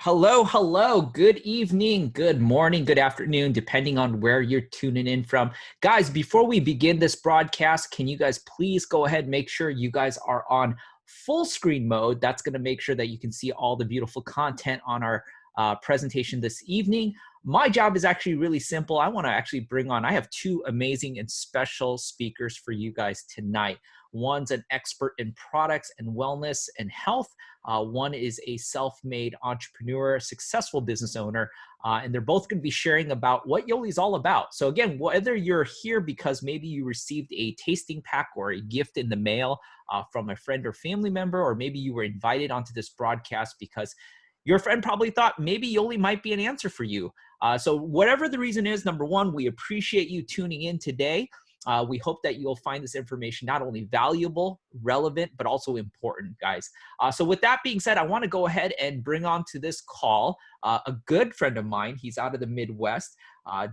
Hello, hello. Good evening, good morning, good afternoon, depending on where you're tuning in from. Guys, before we begin this broadcast, can you guys please go ahead and make sure you guys are on full screen mode? That's going to make sure that you can see all the beautiful content on our presentation this evening. My job is actually really simple. I want to actually I have two amazing and special speakers for you guys tonight. One's an expert in products and wellness and health. One is a self-made entrepreneur, successful business owner, and they're both going to be sharing about what Yoli is all about. So again, whether you're here because maybe you received a tasting pack or a gift in the mail from a friend or family member, or maybe you were invited onto this broadcast because your friend probably thought maybe Yoli might be an answer for you. So whatever the reason is, number one, we appreciate you tuning in today. We hope that you'll find this information not only valuable, relevant, but also important, guys. So with that being said, I want to go ahead and bring on to this call a good friend of mine. He's out of the Midwest.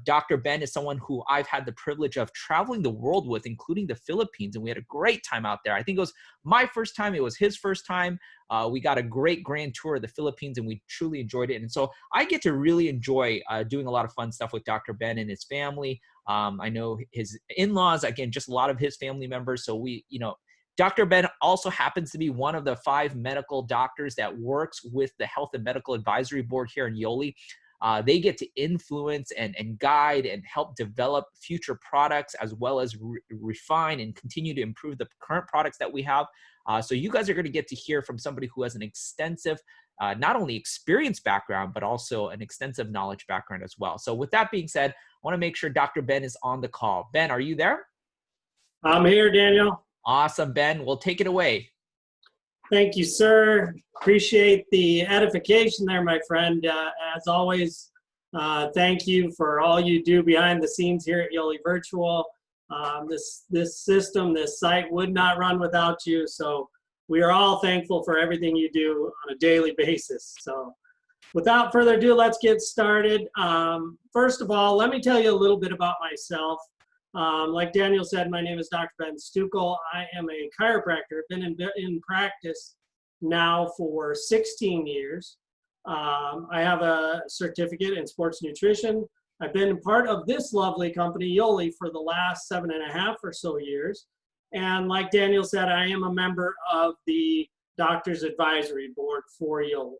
Dr. Ben is someone who I've had the privilege of traveling the world with, including the Philippines, and we had a great time out there. I think it was my first time. It was his first time. We got a great grand tour of the Philippines, and we truly enjoyed it. And so I get to really enjoy doing a lot of fun stuff with Dr. Ben and his family. I know his in-laws, again, just a lot of his family members. So Dr. Ben also happens to be one of the 5 medical doctors that works with the Health and Medical Advisory Board here in Yoli. They get to influence and guide and help develop future products, as well as refine and continue to improve the current products that we have. So you guys are going to get to hear from somebody who has an extensive, not only experience background, but also an extensive knowledge background as well. So with that being said, I want to make sure Dr. Ben is on the call. Ben, are you there? I'm here, Daniel. Awesome, Ben. Well, take it away. Thank you, sir. Appreciate the edification there, my friend. As always, thank you for all you do behind the scenes here at Yoli Virtual. This system, this site would not run without you. So we are all thankful for everything you do on a daily basis. So without further ado, let's get started. First of all, let me tell you a little bit about myself. Like Daniel said, my name is Dr. Ben Stuckel. I am a chiropractor. I've been in practice now for 16 years. I have a certificate in sports nutrition. I've been part of this lovely company, Yoli, for the last 7.5 or so years. And like Daniel said, I am a member of the Doctors Advisory Board for Yoli.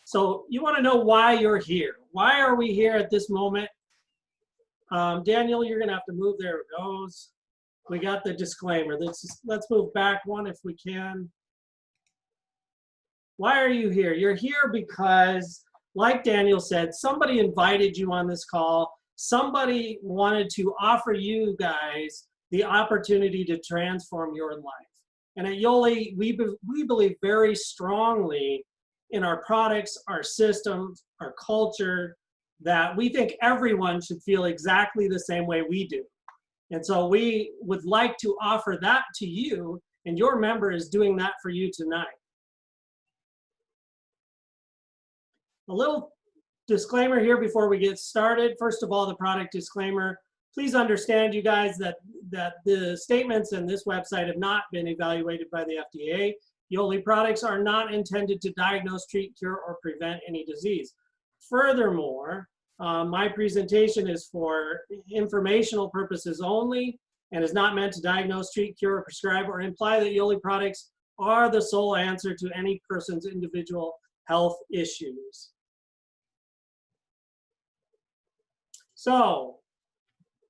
So you want to know why you're here. Why are we here at this moment? Daniel, you're going to have to move. There it goes. We got the disclaimer. Let's move back one if we can. Why are you here? You're here because, like Daniel said, somebody invited you on this call. Somebody wanted to offer you guys the opportunity to transform your life. And at Yoli, we believe very strongly in our products, our systems, our culture, that we think everyone should feel exactly the same way we do. And so we would like to offer that to you, and your member is doing that for you tonight. A little disclaimer here before we get started. First of all, the product disclaimer. Please understand, you guys, that the statements in this website have not been evaluated by the FDA. Yoli products are not intended to diagnose, treat, cure, or prevent any disease. Furthermore, my presentation is for informational purposes only and is not meant to diagnose, treat, cure, or prescribe, or imply that Yoli products are the sole answer to any person's individual health issues. So,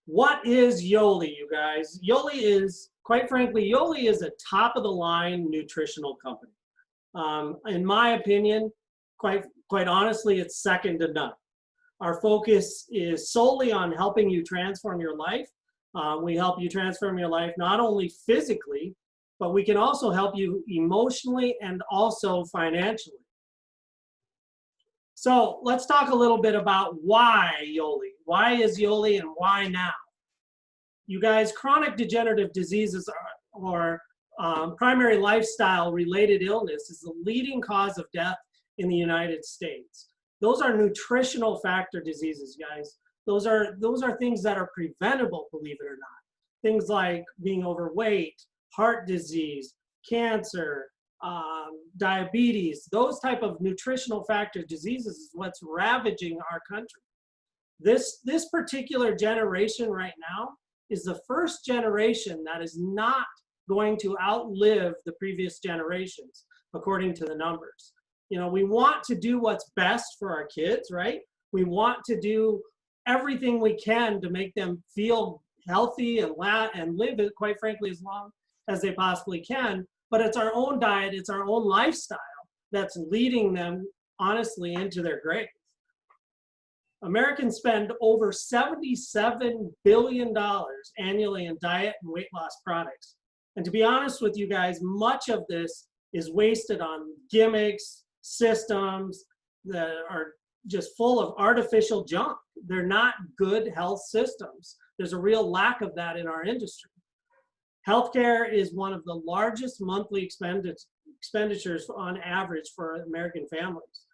what is Yoli, you guys? Yoli is, quite frankly, Yoli is a top-of-the-line nutritional company. In my opinion, quite honestly, it's second to none. Our focus is solely on helping you transform your life. We help you transform your life not only physically, but we can also help you emotionally and also financially. So let's talk a little bit about why Yoli. Why is Yoli and why now? You guys, chronic degenerative diseases or primary lifestyle related illness is the leading cause of death in the United States. Those are nutritional factor diseases, guys. Those are things that are preventable, believe it or not. Things like being overweight, heart disease, cancer, diabetes, those type of nutritional factor diseases is what's ravaging our country. This particular generation right now is the first generation that is not going to outlive the previous generations, according to the numbers. You know, we want to do what's best for our kids, right? We want to do everything we can to make them feel healthy and live it, quite frankly, as long as they possibly can. But it's our own diet, it's our own lifestyle that's leading them, honestly, into their graves. Americans spend over $77 billion annually in diet and weight loss products. And to be honest with you guys, much of this is wasted on gimmicks, systems that are just full of artificial junk. They're not good health systems. There's a real lack of that in our industry. Healthcare is one of the largest monthly expenditures on average for American families.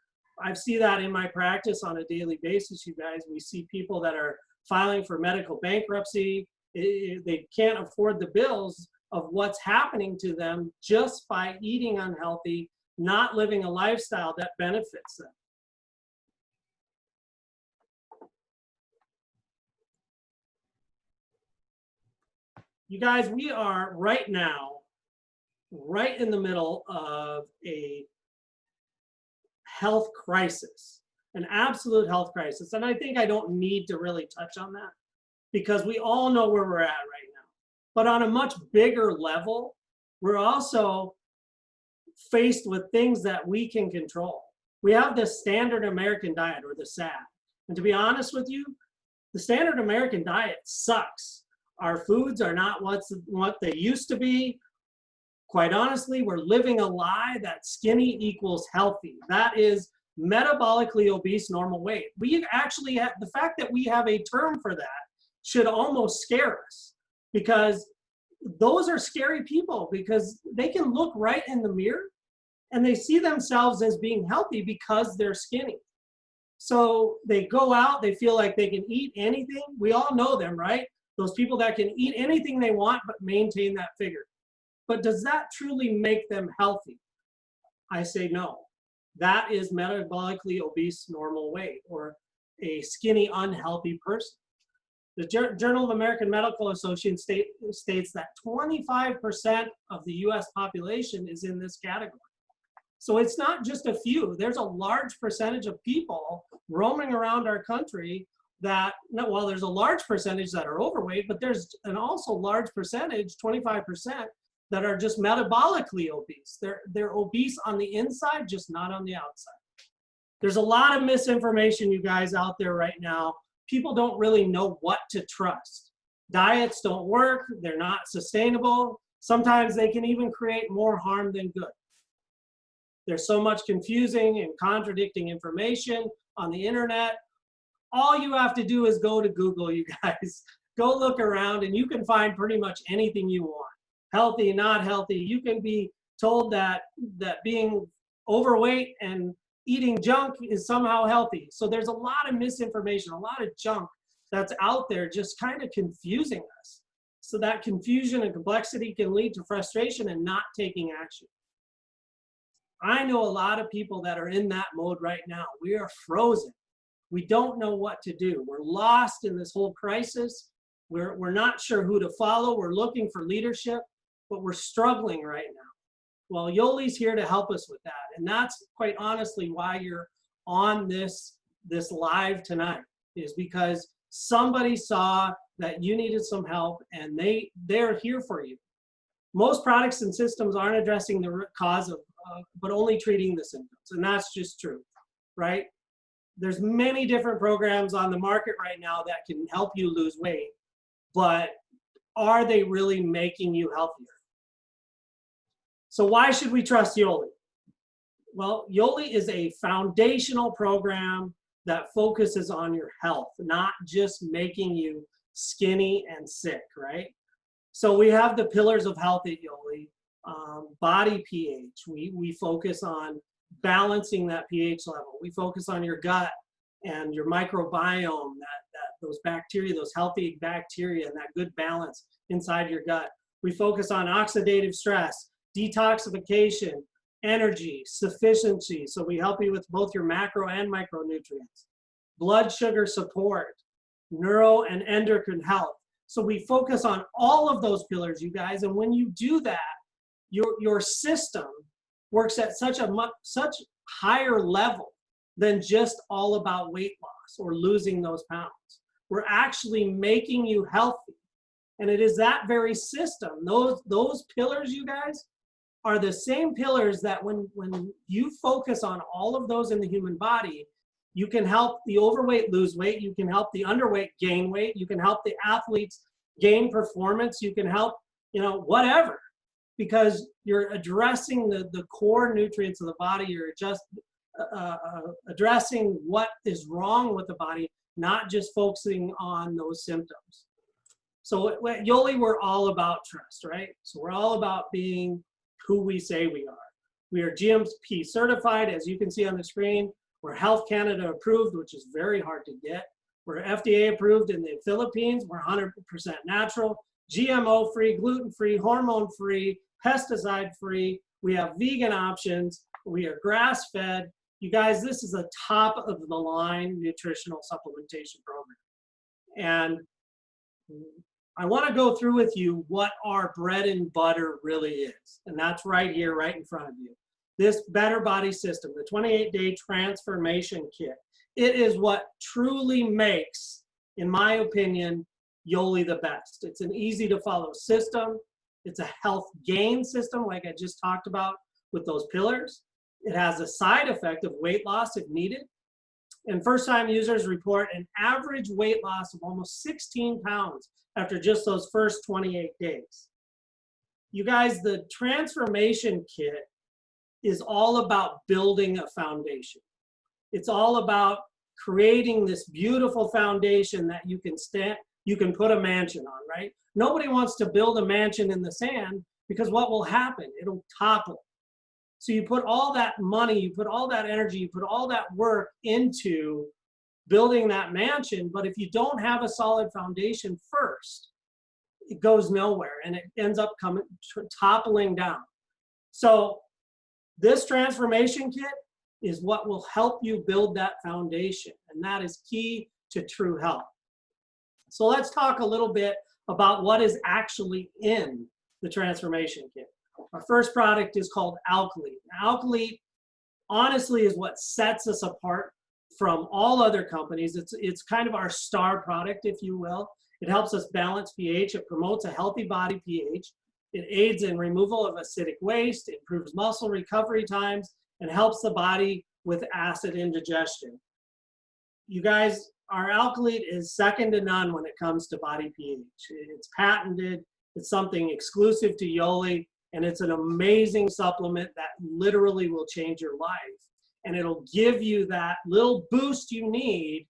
I see that in my practice on a daily basis, you guys. We see people that are filing for medical bankruptcy. They can't afford the bills of what's happening to them just by eating unhealthy, not living a lifestyle that benefits them. You guys, we are right now, right in the middle of a health crisis, an absolute health crisis. And I think I don't need to really touch on that because we all know where we're at right now. But on a much bigger level, we're also faced with things that we can control. We have the standard American diet, or the SAD. And to be honest with you, the standard American diet sucks. Our foods are not what they used to be. Quite honestly, we're living a lie that skinny equals healthy. That is metabolically obese normal weight. We actually have, the fact that we have a term for that should almost scare us, because those are scary people, because they can look right in the mirror and they see themselves as being healthy because they're skinny. So they go out, they feel like they can eat anything. We all know them, right? Those people that can eat anything they want but maintain that figure. But does that truly make them healthy? I say no. That is metabolically obese normal weight, or a skinny unhealthy person. The Journal of American Medical Association states that 25% of the US population is in this category. So it's not just a few. There's a large percentage of people roaming around our country that, well, there's a large percentage that are overweight, but there's an also large percentage, 25%, that are just metabolically obese. They're obese on the inside, just not on the outside. There's a lot of misinformation, you guys, out there right now. People don't really know what to trust. Diets don't work. They're not sustainable. Sometimes they can even create more harm than good. There's so much confusing and contradicting information on the internet. All you have to do is go to Google, you guys. Go look around and you can find pretty much anything you want. Healthy, not healthy. You can be told that being overweight and eating junk is somehow healthy. So there's a lot of misinformation, a lot of junk that's out there just kind of confusing us. So that confusion and complexity can lead to frustration and not taking action. I know a lot of people that are in that mode right now. We are frozen. We don't know what to do. We're lost in this whole crisis. We're not sure who to follow. We're looking for leadership, but we're struggling right now. Well, Yoli's here to help us with that. And that's quite honestly why you're on this live tonight, is because somebody saw that you needed some help and they're here for you. Most products and systems aren't addressing the root cause of, but only treating the symptoms. And that's just true, right? There's many different programs on the market right now that can help you lose weight, but are they really making you healthier? So why should we trust Yoli? Well, Yoli is a foundational program that focuses on your health, not just making you skinny and sick, right? So we have the pillars of health at Yoli. Body pH, we focus on balancing that pH level. We focus on your gut and your microbiome, those bacteria, those healthy bacteria, and that good balance inside your gut. We focus on oxidative stress, detoxification, energy, sufficiency. So we help you with both your macro and micronutrients. Blood sugar support, neuro and endocrine health. So we focus on all of those pillars, you guys. And when you do that, your system works at such higher level than just all about weight loss or losing those pounds. We're actually making you healthy. And it is that very system, those pillars, you guys, are the same pillars that when you focus on all of those in the human body, you can help the overweight lose weight, you can help the underweight gain weight, you can help the athletes gain performance, you can help, whatever, because you're addressing the core nutrients of the body, you're just addressing what is wrong with the body, not just focusing on those symptoms. So at Yoli, we're all about trust, right? So we're all about being who we say we are. We are GMP certified, as you can see on the screen. We're Health Canada approved, which is very hard to get. We're FDA approved in the Philippines. We're 100% natural, GMO free, gluten free, hormone free, pesticide free. We have vegan options. We are grass fed. You guys, this is a top of the line nutritional supplementation program. And I want to go through with you what our bread and butter really is. And that's right here, right in front of you. This Better Body System, the 28-day transformation kit. It is what truly makes, in my opinion, Yoli the best. It's an easy to follow system. It's a health gain system, like I just talked about with those pillars. It has a side effect of weight loss if needed. And first-time users report an average weight loss of almost 16 pounds after just those first 28 days. You guys, the transformation kit is all about building a foundation. It's all about creating this beautiful foundation that you can put a mansion on, right? Nobody wants to build a mansion in the sand because what will happen? It'll topple. So you put all that money, you put all that energy, you put all that work into building that mansion, but if you don't have a solid foundation first, it goes nowhere and it ends up toppling down. So this transformation kit is what will help you build that foundation, and that is key to true health. So let's talk a little bit about what is actually in the transformation kit. Our first product is called Alkalite. Alkalite, honestly, is what sets us apart from all other companies. It's kind of our star product, if you will. It helps us balance pH. It promotes a healthy body pH. It aids in removal of acidic waste, improves muscle recovery times, and helps the body with acid indigestion. You guys, our Alkalite is second to none when it comes to body pH. It's patented. It's something exclusive to Yoli. And it's an amazing supplement that literally will change your life. And it'll give you that little boost you need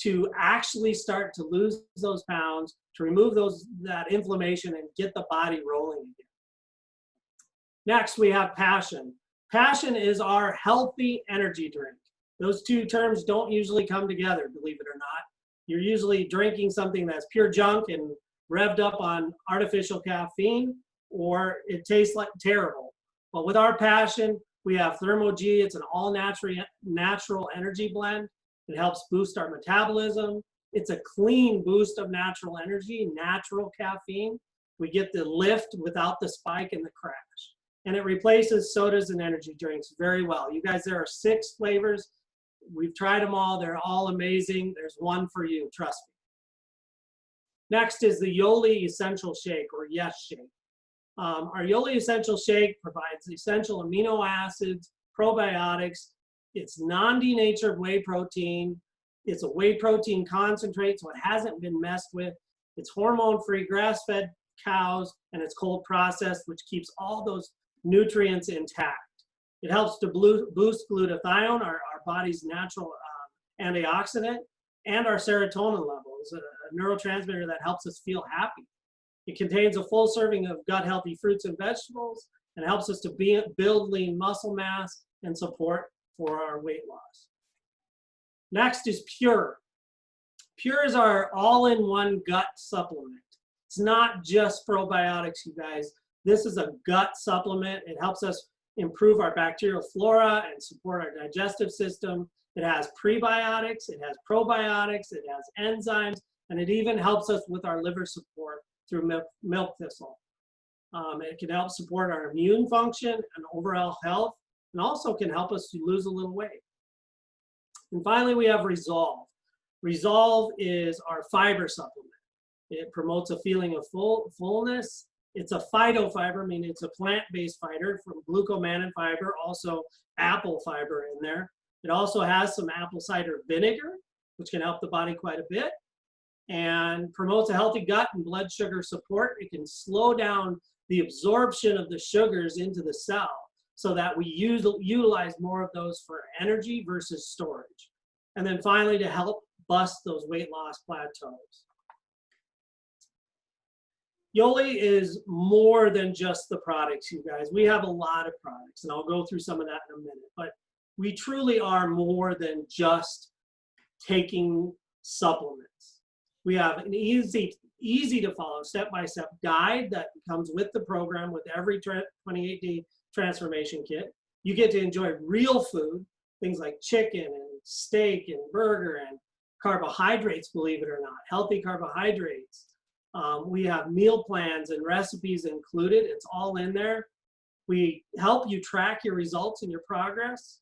to actually start to lose those pounds, to remove that inflammation and get the body rolling again. Next, we have Passion. Passion is our healthy energy drink. Those two terms don't usually come together, believe it or not. You're usually drinking something that's pure junk and revved up on artificial caffeine, or it tastes like terrible. But with our Passion, we have Thermo G. It's an all-natural energy blend. It helps boost our metabolism. It's a clean boost of natural energy, natural caffeine. We get the lift without the spike and the crash. And it replaces sodas and energy drinks very well. You guys, there are 6 flavors. We've tried them all. They're all amazing. There's one for you, trust me. Next is the Yoli Essential Shake, or Yes Shake. Our Yoli Essential Shake provides essential amino acids, probiotics. It's non-denatured whey protein. It's a whey protein concentrate, so it hasn't been messed with. It's hormone-free, grass-fed cows, and it's cold processed, which keeps all those nutrients intact. It helps to boost glutathione, our body's natural antioxidant, and our serotonin levels, a neurotransmitter that helps us feel happy. It contains a full serving of gut-healthy fruits and vegetables and helps us to build lean muscle mass and support for our weight loss. Next is Pure. Pure is our all-in-one gut supplement. It's not just probiotics, you guys. This is a gut supplement. It helps us improve our bacterial flora and support our digestive system. It has prebiotics, it has probiotics, it has enzymes, and it even helps us with our liver support through milk thistle. It can help support our immune function and overall health, and also can help us to lose a little weight. And finally, we have Resolve. Resolve is our fiber supplement. It promotes a feeling of fullness. It's a phytofiber, meaning it's a plant-based fiber from glucomannan fiber, also apple fiber in there. It also has some apple cider vinegar, which can help the body quite a bit, and promotes a healthy gut and blood sugar support. It can slow down the absorption of the sugars into the cell so that we utilize more of those for energy versus storage. And then finally, to help bust those weight loss plateaus. Yoli is more than just the products, you guys. We have a lot of products, and I'll go through some of that in a minute, but we truly are more than just taking supplements. We have an easy to follow step-by-step guide that comes with the program with every 28-day transformation kit. You get to enjoy real food, things like chicken and steak and burger and carbohydrates, believe it or not, healthy carbohydrates. We have meal plans and recipes included. It's all in there. We help you track your results and your progress.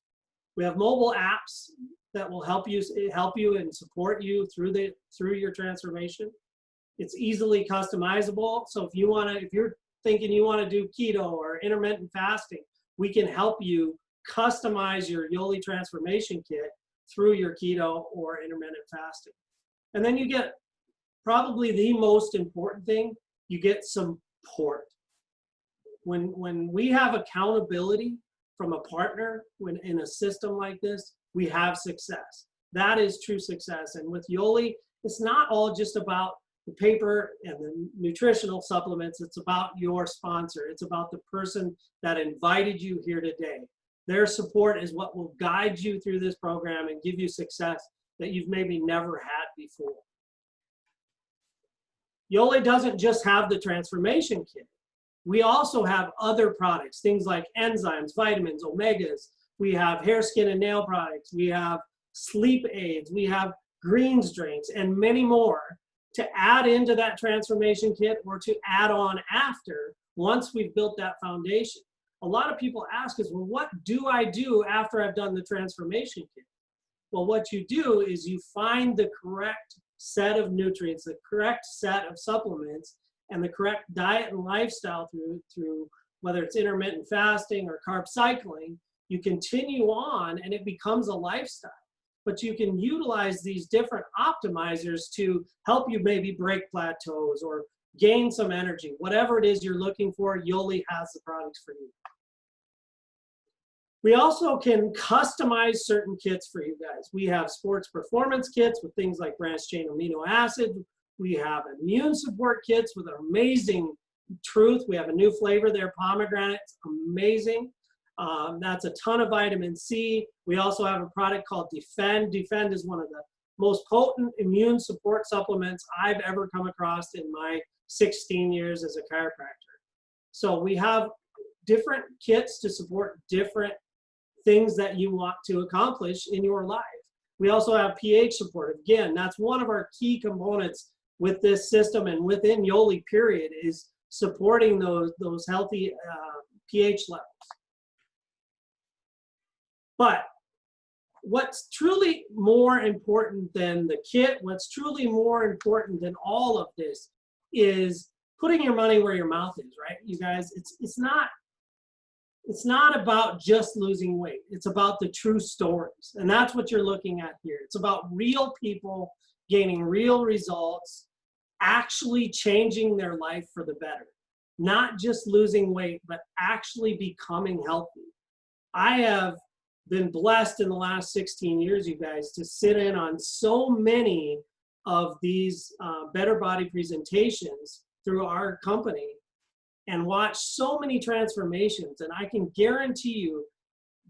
We have mobile apps that will help you and support you through your transformation. It's easily customizable. So if you're thinking you want to do keto or intermittent fasting, we can help you customize your Yoli transformation kit through your keto or intermittent fasting. And then you get probably the most important thing, you get support. When we have accountability from a partner in a system like this, we have success. That is true success. And with Yoli, it's not all just about the paper and the nutritional supplements. It's about your sponsor. It's about the person that invited you here today. Their support is what will guide you through this program and give you success that you've maybe never had before. Yoli doesn't just have the transformation kit. We also have other products, things like enzymes, vitamins, omegas. We have hair, skin, and nail products. We have sleep aids. We have greens drinks and many more to add into that transformation kit or to add on after once we've built that foundation. A lot of people ask us, well, what do I do after I've done the transformation kit? Well, what you do is you find the correct set of nutrients, the correct set of supplements, and the correct diet and lifestyle through whether it's intermittent fasting or carb cycling. You continue on and it becomes a lifestyle. But you can utilize these different optimizers to help you maybe break plateaus or gain some energy. Whatever it is you're looking for, Yoli has the products for you. We also can customize certain kits for you guys. We have sports performance kits with things like branched chain amino acid. We have immune support kits with amazing truth. We have a new flavor there, pomegranate. It's amazing. That's a ton of vitamin C. We also have a product called Defend. Defend is one of the most potent immune support supplements I've ever come across in my 16 years as a chiropractor. So we have different kits to support different things that you want to accomplish in your life. We also have pH support. Again, that's one of our key components with this system and within Yoli period is supporting those healthy pH levels. But what's truly more important than the kit, what's truly more important than all of this is putting your money where your mouth is, right? You guys, it's not about just losing weight. It's about the true stories. And that's what you're looking at here. It's about real people gaining real results, actually changing their life for the better. Not just losing weight, but actually becoming healthy. I have been blessed in the last 16 years, you guys, to sit in on so many of these better body presentations through our company and watch so many transformations. And I can guarantee you,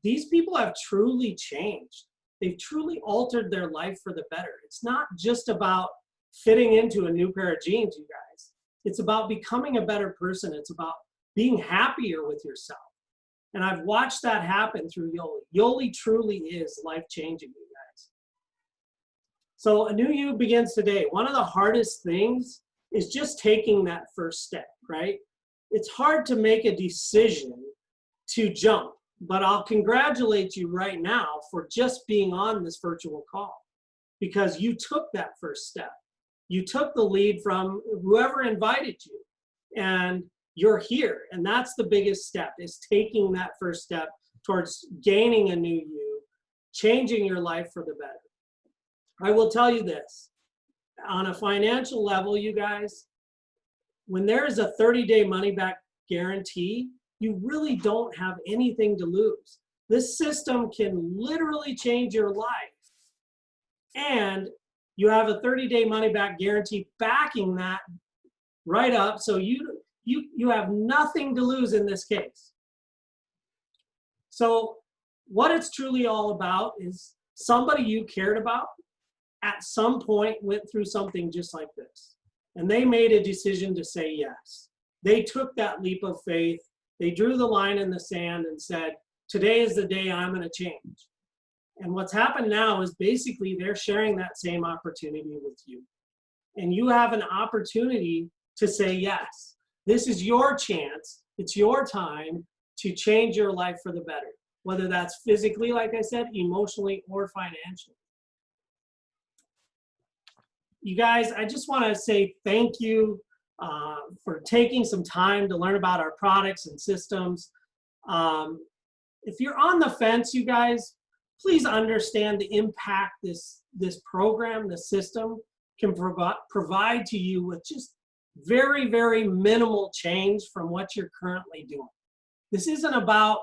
these people have truly changed. They've truly altered their life for the better. It's not just about fitting into a new pair of jeans, you guys. It's about becoming a better person. It's about being happier with yourself. And I've watched that happen through Yoli. Yoli truly is life-changing, you guys. So a new you begins today. One of the hardest things is just taking that first step, right? It's hard to make a decision to jump, but I'll congratulate you right now for just being on this virtual call, because you took that first step. You took the lead from whoever invited you, and you're here. And that's the biggest step, is taking that first step towards gaining a new you, changing your life for the better. I will tell you this, on a financial level, you guys, when there is a 30-day money-back guarantee, you really don't have anything to lose. This system can literally change your life. And you have a 30-day money-back guarantee backing that right up, so you have nothing to lose in this case. So what it's truly all about is somebody you cared about at some point went through something just like this, and they made a decision to say yes. They took that leap of faith. They drew the line in the sand and said, today is the day I'm going to change. And what's happened now is basically they're sharing that same opportunity with you. And you have an opportunity to say yes. This is your chance. It's your time to change your life for the better, whether that's physically, like I said, emotionally, or financially. You guys, I just want to say thank you for taking some time to learn about our products and systems. If you're on the fence, you guys, please understand the impact this program, the system, can provide to you with just very, very minimal change from what you're currently doing. This isn't about,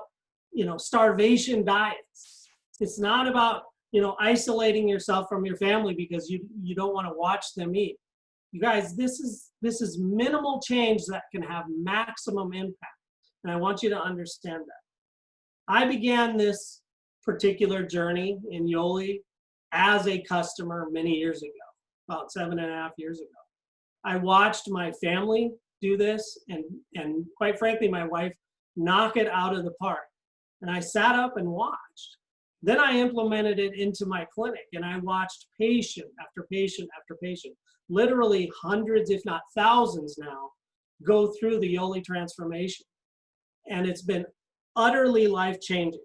starvation diets. It's not about, isolating yourself from your family because you don't want to watch them eat. You guys, this is minimal change that can have maximum impact. And I want you to understand that. I began this particular journey in Yoli as a customer many years ago, about 7.5 years ago. I watched my family do this, and quite frankly, my wife knock it out of the park. And I sat up and watched. Then I implemented it into my clinic, and I watched patient after patient after patient, literally hundreds, if not thousands now, go through the Yoli transformation. And it's been utterly life-changing.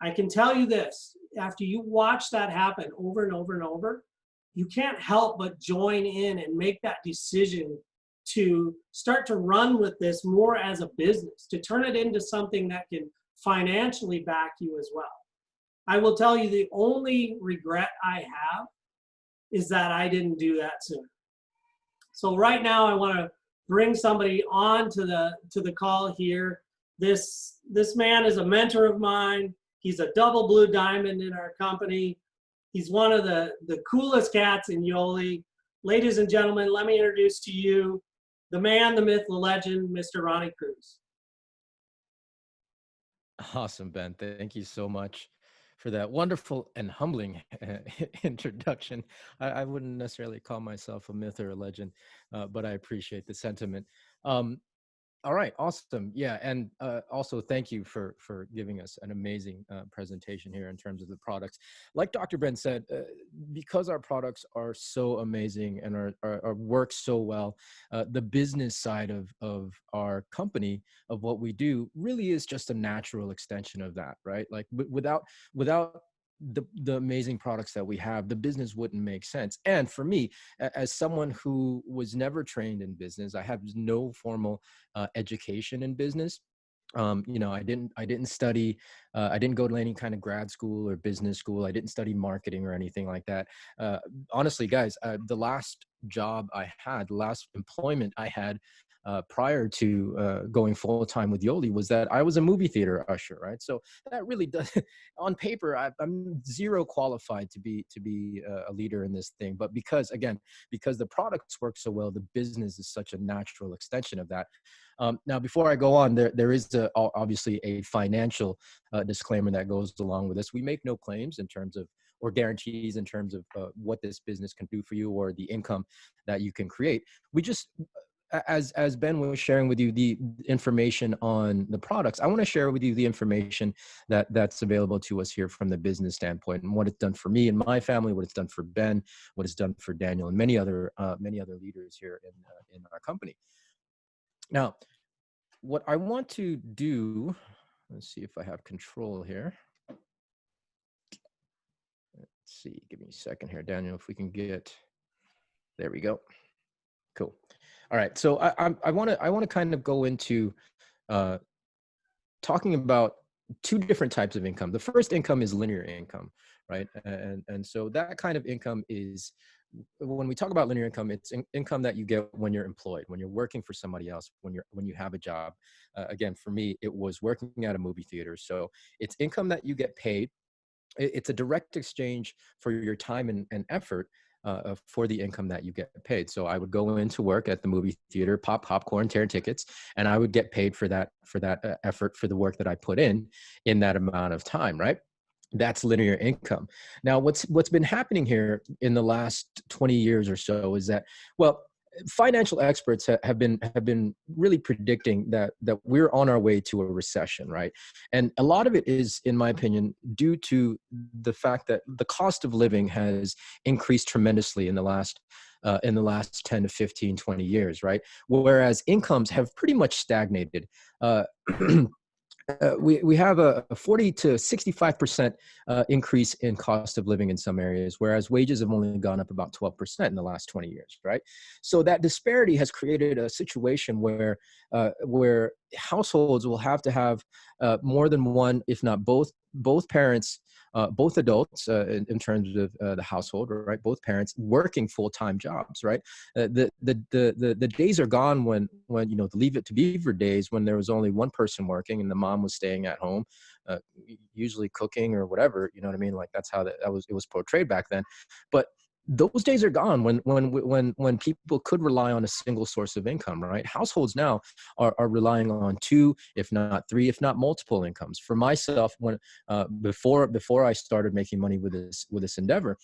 I can tell you this, after you watch that happen over and over and over, you can't help but join in and make that decision to start to run with this more as a business, to turn it into something that can financially back you as well. I will tell you, the only regret I have is that I didn't do that sooner. So right now I want to bring somebody on to the call here. This man is a mentor of mine. He's a double blue diamond in our company. He's one of the coolest cats in Yoli. Ladies and gentlemen, let me introduce to you the man, the myth, the legend, Mr. Ronnie Cruz. Awesome, Ben. Thank you so much for that wonderful and humbling introduction. I wouldn't necessarily call myself a myth or a legend, but I appreciate the sentiment. All right, awesome. Yeah, and also thank you for giving us an amazing presentation here in terms of the products. Like Dr. Ben said, because our products are so amazing and are work so well, the business side of our company, of what we do, really is just a natural extension of that, right? Like without the amazing products that we have, the business wouldn't make sense. And for me, as someone who was never trained in business, I have no formal education in business. I didn't study, I didn't go to any kind of grad school or business school. I didn't study marketing or anything like that. Honestly, guys, the last job I had, the last employment I had prior to going full time with Yoli was that I was a movie theater usher, right? So that really does, on paper, I'm zero qualified to be a leader in this thing. But because the products work so well, the business is such a natural extension of that. Now, before I go on, there is obviously a financial disclaimer that goes along with this. We make no claims in terms of, or guarantees in terms of what this business can do for you or the income that you can create. We just, as Ben was sharing with you the information on the products, I want to share with you the information that's available to us here from the business standpoint, and what it's done for me and my family, what it's done for Ben, what it's done for Daniel, and many other leaders here in our company. Now, what I want to do, let's see if I have control here. Let's see, give me a second here, Daniel, if we can get, there we go. Cool. All right, so I want to kind of go into talking about two different types of income. The first income is linear income, right? And so that kind of income is, when we talk about linear income, it's income that you get when you're employed, when you're working for somebody else, when you have a job. Again, for me, it was working at a movie theater. So it's income that you get paid. It's a direct exchange for your time and effort for the income that you get paid. So I would go into work at the movie theater, pop popcorn, tear tickets, and I would get paid for that effort, for the work that I put in that amount of time, right? That's linear income. Now, what's been happening here in the last 20 years or so is that, well, financial experts have been really predicting that we're on our way to a recession, right? And a lot of it is, in my opinion, due to the fact that the cost of living has increased tremendously in the last 10 to 15, 20 years, right? Whereas incomes have pretty much stagnated. We have a 40 to 65% increase in cost of living in some areas, whereas wages have only gone up about 12% in the last 20 years, right? So that disparity has created a situation where households will have to have more than one, if not both parents, both adults in terms of the household, right? Both parents working full-time jobs, right? The days are gone when the Leave It to Beaver days, when there was only one person working and the mom was staying at home, usually cooking or whatever. You know what I mean? Like that's how it was portrayed back then. But those days are gone when people could rely on a single source of income, right? Households now are relying on two, if not three, if not multiple incomes. For myself, before I started making money with this endeavor,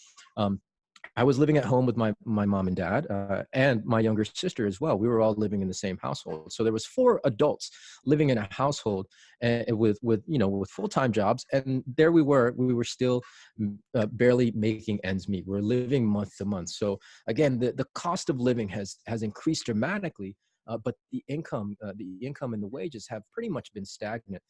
I was living at home with my mom and dad and my younger sister as well. We were all living in the same household. So there was 4 adults living in a household with full-time jobs. And there we were still barely making ends meet. We're living month to month. So again, the cost of living has increased dramatically, but the income and the wages have pretty much been stagnant.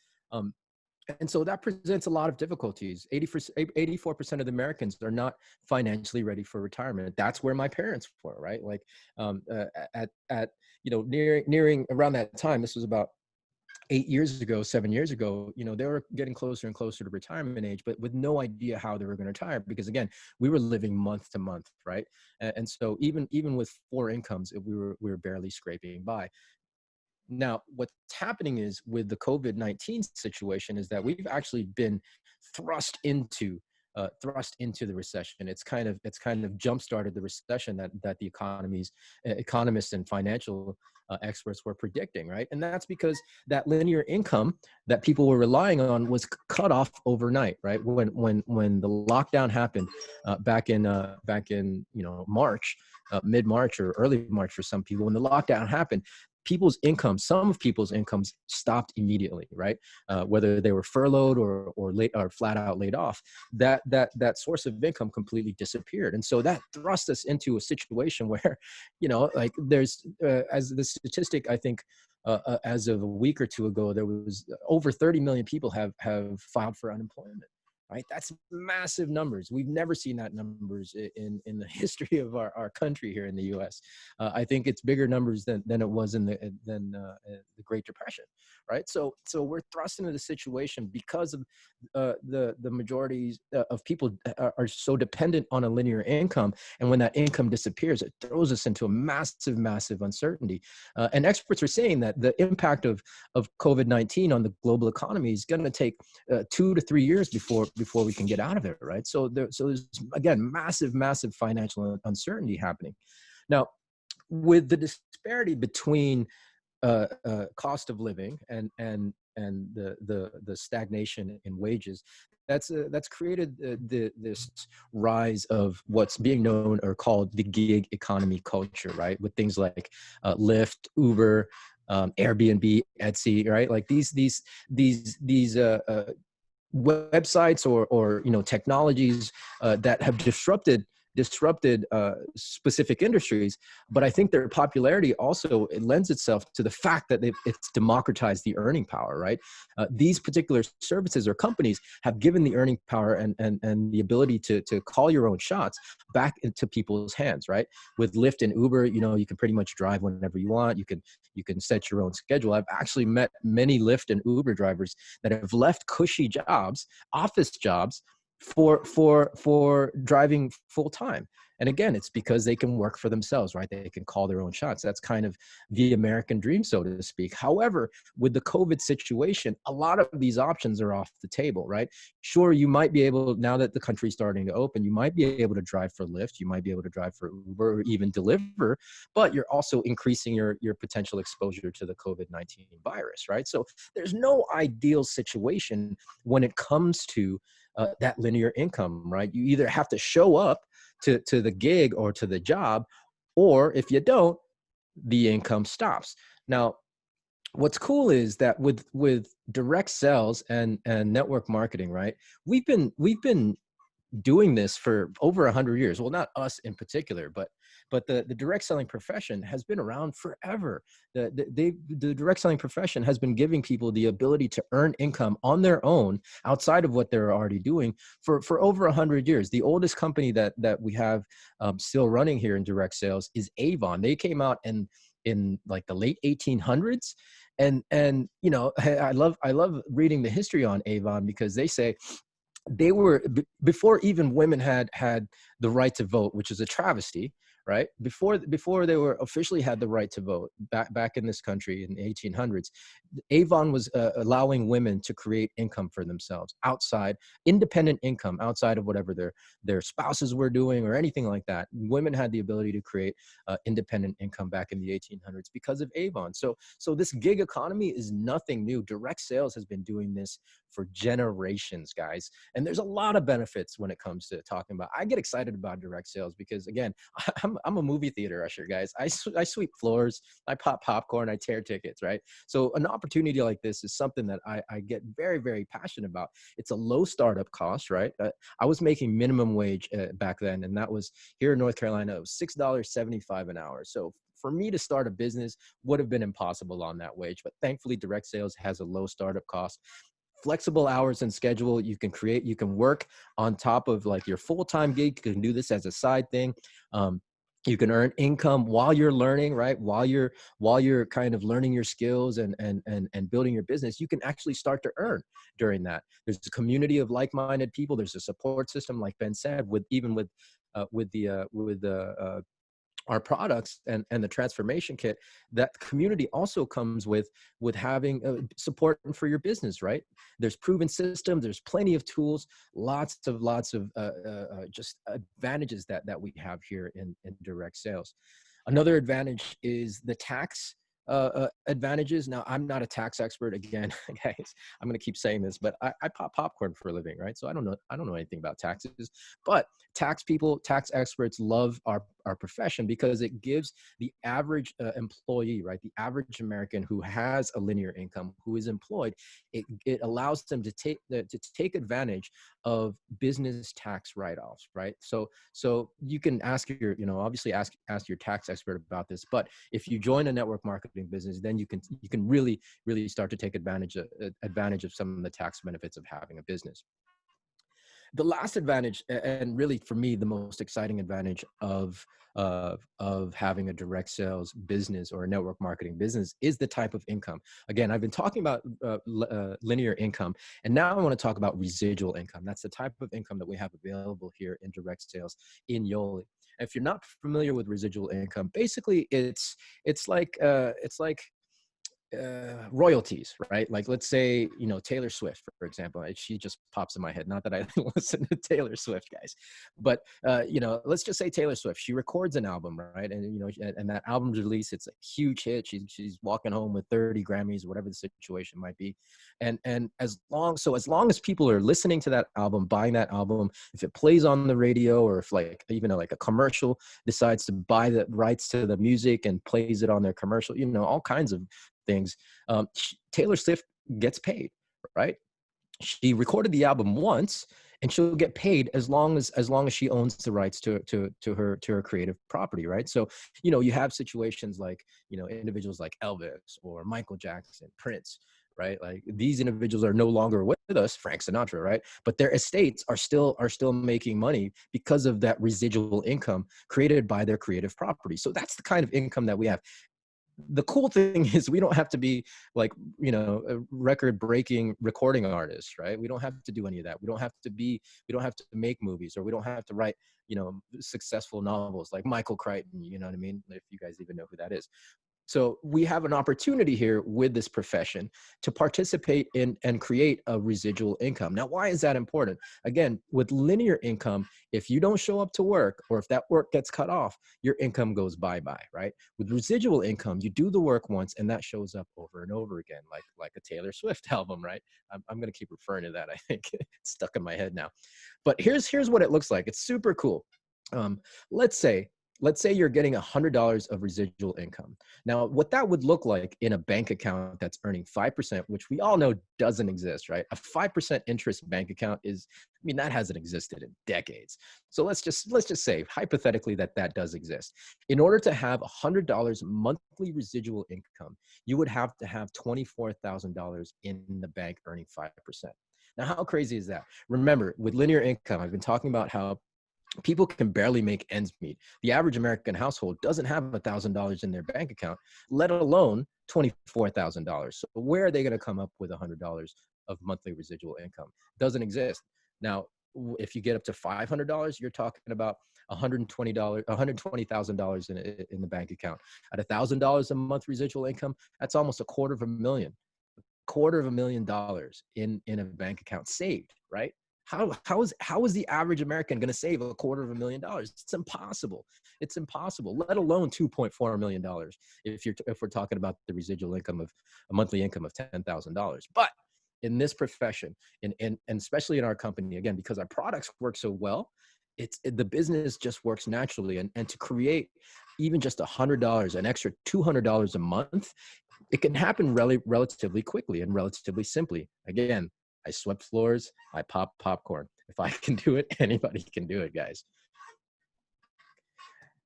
And so that presents a lot of difficulties. 84% of the Americans are not financially ready for retirement. That's where my parents were, right? Like at nearing around that time, this was about 7 years ago, they were getting closer and closer to retirement age, but with no idea how they were going to retire, because again, we were living month to month, right? And so even with 4 incomes, we were barely scraping by. Now, what's happening is, with the COVID-19 situation, is that we've actually been thrust into the recession. It's kind of jump-started the recession that the economists and financial experts were predicting, right? And that's because that linear income that people were relying on was cut off overnight, right? When the lockdown happened back in March, mid-March or early March for some people, when the lockdown happened, some of people's incomes stopped immediately, right? Whether they were furloughed or flat out laid off, that source of income completely disappeared. And so that thrust us into a situation where, like there's, as the statistic, I think, as of a week or two ago, there was over 30 million people have filed for unemployment. Right, that's massive numbers. We've never seen that numbers in the history of our country here in the U.S. I think it's bigger numbers than it was in the Great Depression, right? So we're thrust into the situation because of the majorities of people are so dependent on a linear income, and when that income disappears, it throws us into a massive uncertainty. And experts are saying that the impact of COVID-19 on the global economy is going to take 2 to 3 years before we can get out of it, right? So there's again massive financial uncertainty happening. Now, with the disparity between cost of living and the stagnation in wages, that's created this rise of what's being known or called the gig economy culture, right? With things like Lyft, Uber, Airbnb, Etsy, right? Like these websites or technologies that have disrupted specific industries, but I think their popularity also, it lends itself to the fact that it's democratized the earning power, right? These particular services or companies have given the earning power and the ability to call your own shots back into people's hands, right? With Lyft and Uber, you can pretty much drive whenever you want. You can set your own schedule. I've actually met many Lyft and Uber drivers that have left cushy jobs, office jobs, for driving full time. And again, it's because they can work for themselves, right? They can call their own shots. That's kind of the American dream, so to speak. However, with the COVID situation, a lot of these options are off the table, right? Sure, you might be able, now that the country's starting to open, you might be able to drive for Lyft, you might be able to drive for Uber or even deliver, but you're also increasing your potential exposure to the COVID-19 virus, right? So there's no ideal situation when it comes to that linear income, right? You either have to show up to the gig or to the job, or if you don't, the income stops. Now, what's cool is that with direct sales and network marketing, right? We've been doing this for over 100 years. Well, not us in particular, but the direct selling profession has been around forever. The direct selling profession has been giving people the ability to earn income on their own outside of what they're already doing for over 100 years. The oldest company that we have still running here in direct sales is Avon. They came out in like the late 1800s. And I love reading the history on Avon, because they say they were before even women had the right to vote, which is a travesty, right? Before they were officially had the right to vote back in this country in the 1800s, Avon was allowing women to create income for themselves outside, independent income outside of whatever their spouses were doing or anything like that. Women had the ability to create independent income back in the 1800s because of Avon. So this gig economy is nothing new. Direct sales has been doing this for generations, guys. And there's a lot of benefits when it comes to talking about. I get excited about direct sales because, again, I'm a movie theater usher, guys. I sweep floors, I pop popcorn, I tear tickets, right? So an opportunity like this is something that I get very, very passionate about. It's a low startup cost, right? I was making minimum wage back then, and that was here in North Carolina. It was $6.75 an hour. So for me to start a business would have been impossible on that wage, but thankfully direct sales has a low startup cost. Flexible hours and schedule. You can work on top of like your full-time gig. You can do this as a side thing. You can earn income while you're learning, right? While you're kind of learning your skills and building your business, you can actually start to earn during that. There's a community of like-minded people. There's a support system, like Ben said, with our products and the transformation kit. That community also comes with having support for your business, right? There's proven systems, there's plenty of tools, lots of just advantages that we have here in direct sales. Another advantage is the tax advantages. Now, I'm not a tax expert, again, guys. I'm going to keep saying this, but I pop popcorn for a living, right? So I don't know anything about taxes, but tax experts love our profession because it gives the average employee, right? The average American who has a linear income, who is employed, it allows them to take advantage of business tax write-offs, right? So you can ask obviously ask your tax expert about this, but if you join a network marketing business, then you can really start to take advantage of some of the tax benefits of having a business. The last advantage, and really for me the most exciting advantage of having a direct sales business or a network marketing business, is the type of income. Again, I've been talking about linear income, and now I want to talk about residual income. That's the type of income that we have available here in direct sales in Yoli. If you're not familiar with residual income, basically it's like royalties, right? Like, let's say, you know, Taylor Swift, for example. She just pops in my head. Not that I listen to Taylor Swift, guys, but you know, let's just say Taylor Swift. She records an album, right? And you know, and that album's release, it's a huge hit. She's walking home with 30 Grammys, whatever the situation might be. And as long as people are listening to that album, buying that album, if it plays on the radio, or if like even like a commercial decides to buy the rights to the music and plays it on their commercial, you know, all kinds of things. Taylor Swift gets paid, right? She recorded the album once, and she'll get paid as long as she owns the rights to her creative property, right? So, you know, you have situations like, you know, individuals like Elvis or Michael Jackson, Prince, right? Like, these individuals are no longer with us, Frank Sinatra, right? But their estates are still making money because of that residual income created by their creative property. So that's the kind of income that we have. The cool thing is we don't have to be like, you know, a record breaking recording artist, right? We don't have to do any of that. We don't have to make movies, or we don't have to write, you know, successful novels like Michael Crichton, you know what I mean? If you guys even know who that is. So we have an opportunity here with this profession to participate in and create a residual income. Now, why is that important? Again, with linear income, if you don't show up to work, or if that work gets cut off, your income goes bye-bye, right? With residual income, you do the work once and that shows up over and over again, like a Taylor Swift album, right? I'm going to keep referring to that. I think it's stuck in my head now. But here's what it looks like. It's super cool. Um, let's say you're getting $100 of residual income. Now, what that would look like in a bank account that's earning 5%, which we all know doesn't exist, right? A 5% interest bank account that hasn't existed in decades. So let's just say hypothetically that does exist. In order to have $100 monthly residual income, you would have to have $24,000 in the bank earning 5%. Now, how crazy is that? Remember, with linear income, I've been talking about how people can barely make ends meet. The average American household doesn't have $1,000 in their bank account, let alone $24,000. So where are they going to come up with $100 of monthly residual income? Doesn't exist. Now, if you get up to $500, you're talking about $120,000 in the bank account. At $1,000 a month residual income, that's almost $250,000 in a bank account saved, right? How is the average American going to save $250,000? It's impossible. It's impossible, let alone $2.4 million if we're talking about the residual income of a monthly income of $10,000. But in this profession, and especially in our company, again, because our products work so well, the business just works naturally. And to create even just $100, an extra $200 a month, it can happen relatively quickly and relatively simply. Again, I swept floors, I popped popcorn. If I can do it, anybody can do it, guys.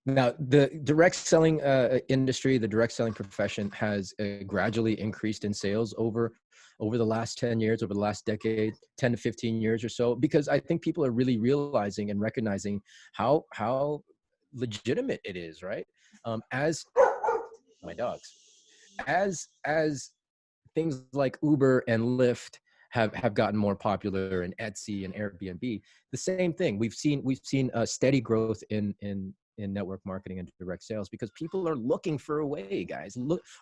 Now, the direct selling industry, the direct selling profession has gradually increased in sales over the last 10 years, over the last decade, 10 to 15 years or so, because I think people are really realizing and recognizing how legitimate it is, right? As my dogs, as things like Uber and Lyft have gotten more popular, and Etsy and Airbnb, the same thing. We've seen a steady growth in network marketing and direct sales, because people are looking for a way, guys,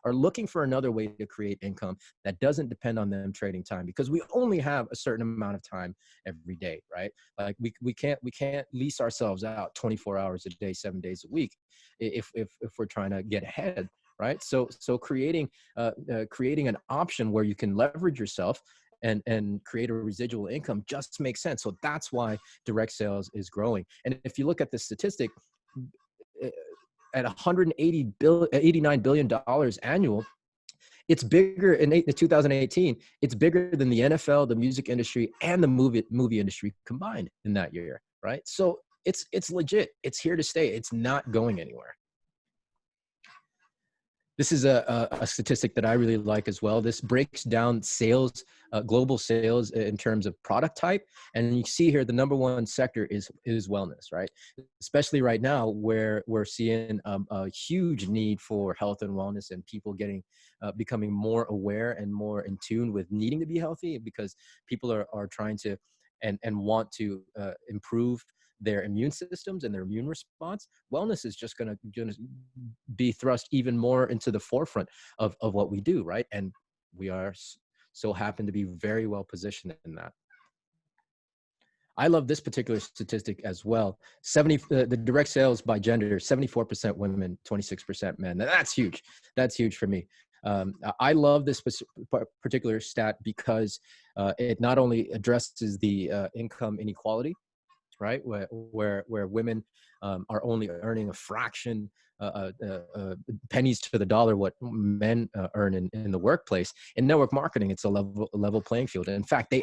are looking for another way to create income that doesn't depend on them trading time, because we only have a certain amount of time every day, right? Like we can't lease ourselves out 24 hours a day, 7 days a week if we're trying to get ahead, right? So creating an option where you can leverage yourself and create a residual income just makes sense. So that's why direct sales is growing. And if you look at the statistic, at $89 billion annual, it's bigger in 2018. It's bigger than the NFL, the music industry, and the movie industry combined in that year, right? So it's legit. It's here to stay. It's not going anywhere. This is a statistic that I really like as well. This breaks down sales, global sales in terms of product type. And you see here, the number one sector is wellness, right? Especially right now, where we're seeing a huge need for health and wellness, and people becoming more aware and more in tune with needing to be healthy, because people are trying to and want to improve their immune systems and their immune response, wellness is just going to be thrust even more into the forefront of what we do, right? And we are so happen to be very well positioned in that. I love this particular statistic as well. The direct sales by gender, 74% women, 26% men. That's huge. That's huge for me. I love this particular stat because it not only addresses the income inequality, right? Where women are only earning a fraction, pennies to the dollar, what men earn in the workplace. In network marketing, it's a level playing field. And in fact, they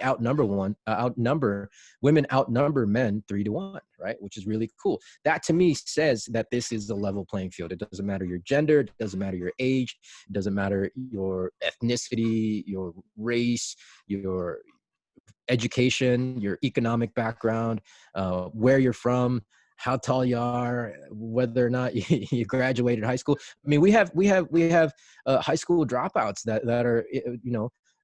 women outnumber men 3-1, right? Which is really cool. That to me says that this is a level playing field. It doesn't matter your gender, it doesn't matter your age, it doesn't matter your ethnicity, your race, your education, your economic background, where you're from, how tall you are, whether or not you graduated high school. I mean, we have high school dropouts that are,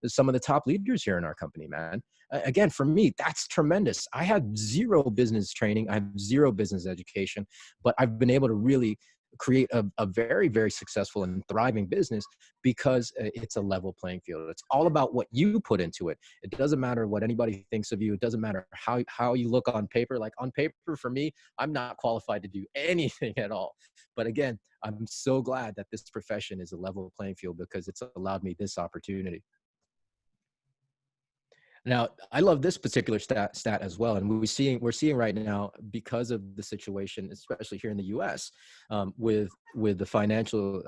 some of the top leaders here in our company, man. Again, for me, that's tremendous. I had zero business training. I have zero business education, but I've been able to really create a very, very successful and thriving business because it's a level playing field. It's all about what you put into it. It doesn't matter what anybody thinks of you. It doesn't matter how you look on paper. Like on paper, for me, I'm not qualified to do anything at all. But again, I'm so glad that this profession is a level playing field because it's allowed me this opportunity. Now, I love this particular stat as well, and we're seeing right now, because of the situation, especially here in the U.S., with the financial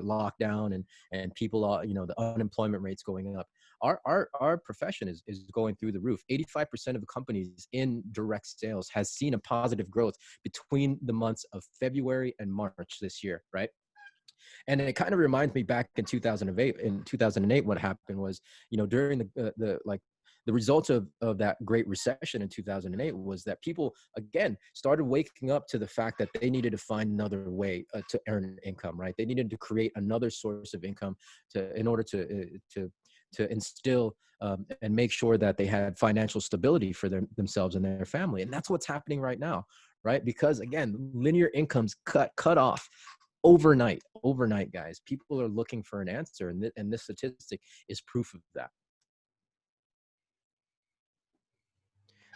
lockdown and people, the unemployment rates going up. Our profession is going through the roof. 85% of the companies in direct sales has seen a positive growth between the months of February and March this year, right? And it kind of reminds me back in 2008. In 2008, what happened was, during the results of that great recession in 2008 was that people, again, started waking up to the fact that they needed to find another way to earn income, right? They needed to create another source of income in order to instill and make sure that they had financial stability for themselves and their family. And that's what's happening right now, right? Because again, linear income's cut off overnight, guys. People are looking for an answer, and this statistic is proof of that.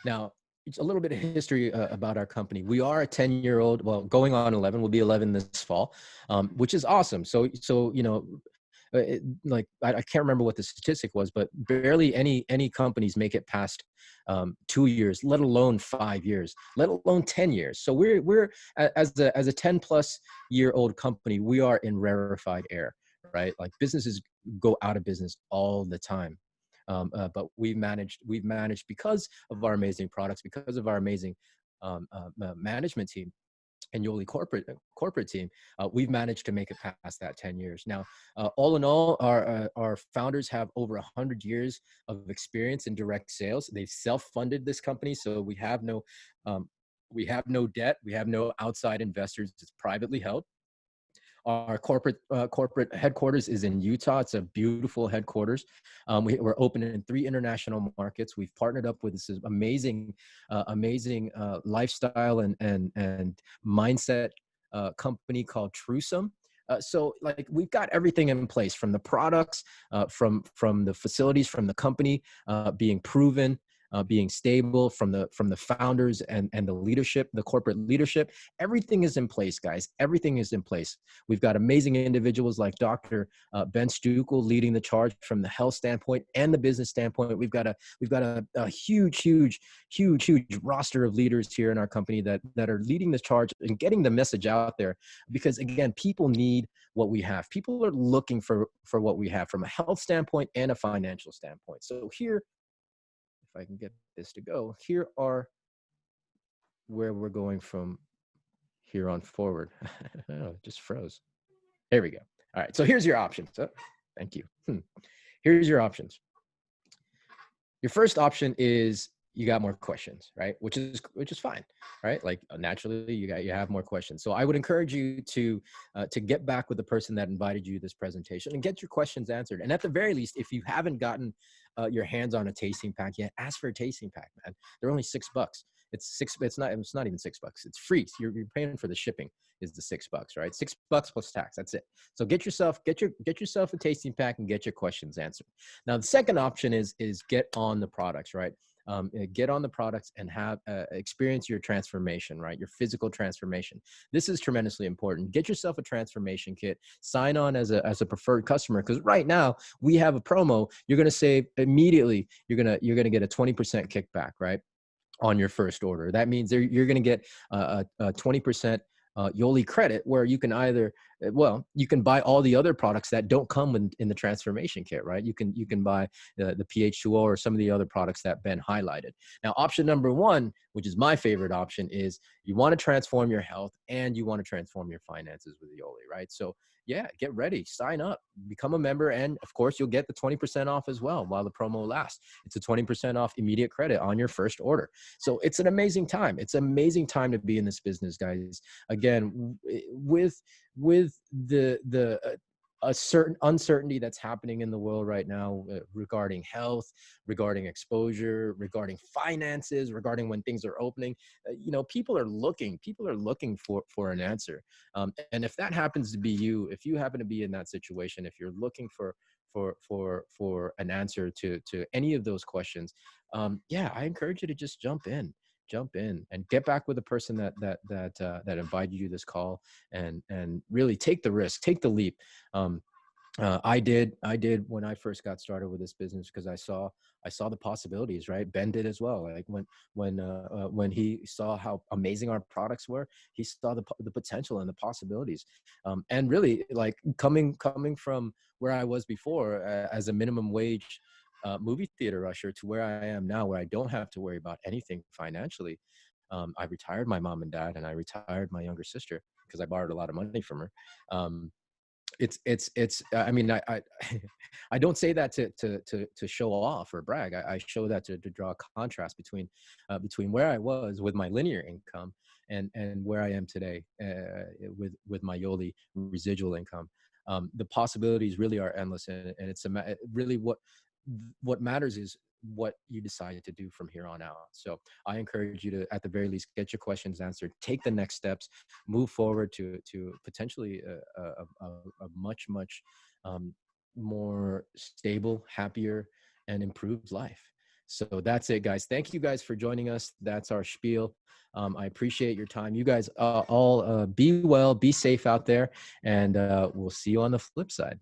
Now, it's a little bit of history about our company. We are a 10-year-old, well, going on 11, we'll be 11 this fall, which is awesome. So I can't remember what the statistic was, but barely any companies make it past 2 years, let alone 5 years, let alone 10 years. So we're as a 10-plus-year-old company, we are in rarefied air, right? Like businesses go out of business all the time. But we've managed because of our amazing products, because of our amazing management team and Yoli corporate team, we've managed to make it past that 10 years. Now, all in all, our founders have over 100 years of experience in direct sales. They've self-funded this company, so we have no debt, we have no outside investors. It's privately held. Our corporate headquarters is in Utah. It's a beautiful headquarters. We're open in 3 international markets. We've partnered up with this amazing lifestyle and mindset company called Trusome. So like we've got everything in place, from the products, from the facilities, from the company being proven, being stable, from the founders and the leadership, the corporate leadership. Everything is in place, guys. Everything is in place. We've got amazing individuals like Dr. Ben Stukel leading the charge from the health standpoint and the business standpoint. We've got a huge roster of leaders here in our company that are leading the charge and getting the message out there. Because again, people need what we have. People are looking for what we have from a health standpoint and a financial standpoint. So here, if I can get this to go, here are where we're going from here on forward. Oh, it just froze. There we go. All right, so here's your options. Oh, thank you. Here's your options. Your first option is you got more questions, right? Which is fine, right? Like naturally you have more questions. So I would encourage you to get back with the person that invited you to this presentation and get your questions answered. And at the very least, if you haven't gotten your hands on a tasting pack yet, ask for a tasting pack, man. They're only $6. It's not even $6. It's free. So you're paying for the shipping is the $6, right? $6 plus tax. That's it. So get yourself a tasting pack and get your questions answered. Now, the second option is get on the products, right? Get on the products and have experience your transformation, right? Your physical transformation. This is tremendously important. Get yourself a transformation kit. Sign on as a preferred customer, because right now we have a promo. You're going to save immediately. You're gonna get a 20% kickback, right, on your first order. That means you're going to get a 20% Yoli credit, where you can either, well, you can buy all the other products that don't come in the transformation kit, right? You can buy the PH2O or some of the other products that Ben highlighted. Now, option number one, which is my favorite option, is you want to transform your health and you want to transform your finances with Yoli, right? So yeah, get ready, sign up, become a member, and of course you'll get the 20% off as well while the promo lasts. It's a 20% off immediate credit on your first order. So it's an amazing time. It's an amazing time to be in this business, guys. Again, with a certain uncertainty that's happening in the world right now regarding health, regarding exposure, regarding finances, regarding when things are opening. People are looking for an answer. And if that happens to be you, if you happen to be in that situation, if you're looking for an answer to any of those questions, yeah, I encourage you to just jump in and get back with the person that invited you to this call, and really take the risk, take the leap. I did when I first got started with this business, because I saw the possibilities, right? Ben did as well. Like when he saw how amazing our products were, he saw the potential and the possibilities. And really, like coming from where I was before as a minimum wage movie theater usher to where I am now, where I don't have to worry about anything financially. I retired my mom and dad, and I retired my younger sister because I borrowed a lot of money from her. I mean, I I don't say that to show off or brag. I show that to draw a contrast between where I was with my linear income and where I am today with my Yoli residual income. The possibilities really are endless, and it's really what matters is what you decide to do from here on out. So I encourage you to, at the very least, get your questions answered, take the next steps, move forward to potentially a much more stable, happier, and improved life. So that's it, guys. Thank you guys for joining us. That's our spiel. I appreciate your time. You guys all be well, be safe out there, and we'll see you on the flip side.